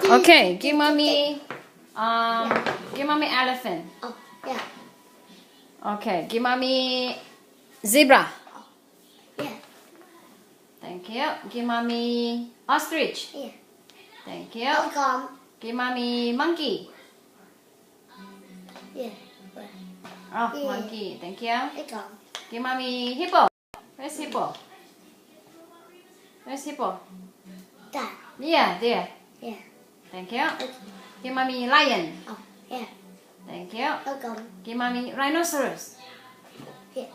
Okay, give mommy elephant. Oh, yeah. Okay, give mommy zebra. Yeah. Thank you. Give mommy ostrich. Yeah. Thank you. Welcome. Give mommy monkey. Yeah. Oh, Yeah. monkey. Thank you. Welcome. Give mommy hippo. Where's hippo? Where's hippo? That. Yeah, there. Yeah. Thank you. Give mommy lion. Oh, yeah. Thank you. Welcome. Give mommy rhinoceros. Yeah.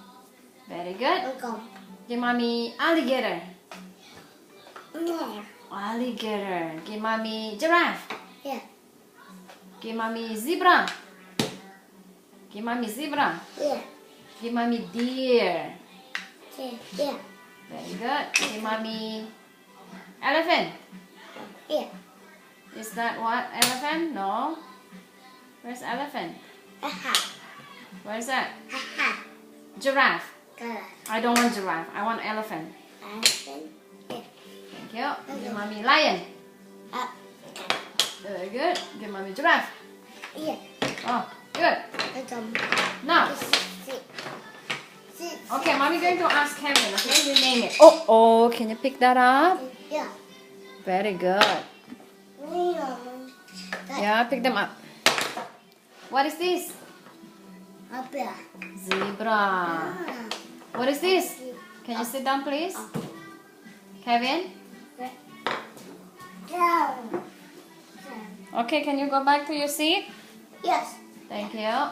Very good. Welcome. Give mommy alligator. Yeah. Alligator. Give mommy giraffe. Yeah. Give mommy zebra. Give mommy zebra. Yeah. Give mommy deer. Yeah. Yeah. Very good. Give mommy elephant. Yeah. Is that what? Elephant? No. Where's elephant? Aha. Where's that? Aha. Giraffe. Good. I don't want giraffe. I want elephant. Elephant. Yeah. Thank you. Give mommy lion. Up. Very good. Give mommy giraffe. Yeah. Oh, good. Welcome. Now, Sit. Sit. okay, mommy going to ask Kevin. Okay, you name it. Oh, can you pick that up? Yeah. Very good. Yeah, pick them up. What is this? Up there. Zebra. What is this? Can you sit down, please? Kevin? Down. Okay, can you go back to your seat? Yes. Thank you.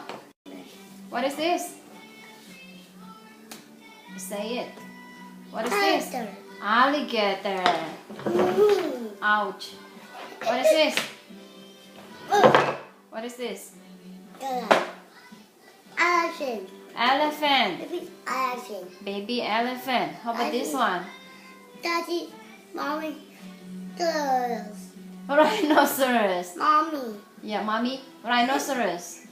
What is this? Say it. What is this? Alligator. Ouch. What is this? What is this? Elephant. Elephant. Baby elephant. Baby elephant. How about this one? Daddy, mommy, girls. Rhinoceros. Mommy. Yeah, mommy. Rhinoceros.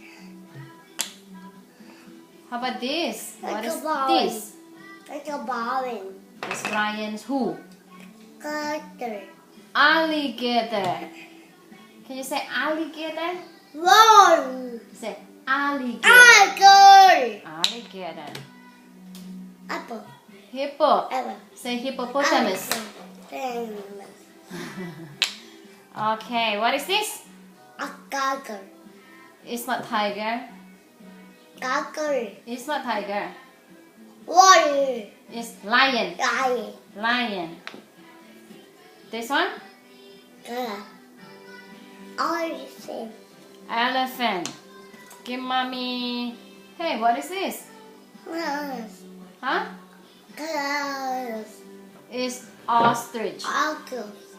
How about this? What is this? Like a ballin. It's Brian's who? Cutter. Alligator. Can you say alligator? Roll. Say alligator. Apple. Alligator. Apple. Hippo. Apple. Say hippopotamus. Okay, what is this? A goggle. It's not tiger. Goggle. It's not tiger. Warrior. It's lion. Lion. Lion. This one? Good. Elephant. Elephant. Give mommy. Hey, what is this? Girls. Huh? Girls. It's ostrich. Uncles.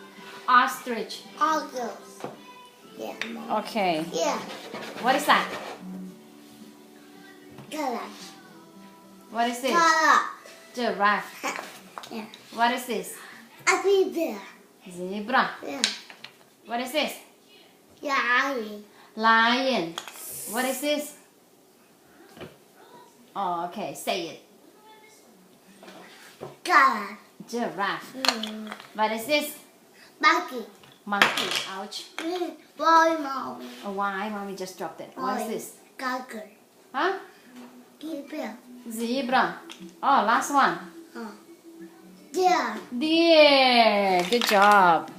Ostrich. Uncles. Yeah, Mom. Okay. Yeah. What is that? Color. What is this? Color. Giraffe. Yeah. What is this? A bear. Zebra. Yeah. What is this? Lion. Lion. What is this? Oh, okay. Say it. Color. Giraffe. What is this? Monkey. Monkey. Ouch. Boy, mom. Oh, why? Mommy just dropped it. What is this? Goggle. Huh? Bear. Zebra. Oh, last one. Yeah. Deer. Good job.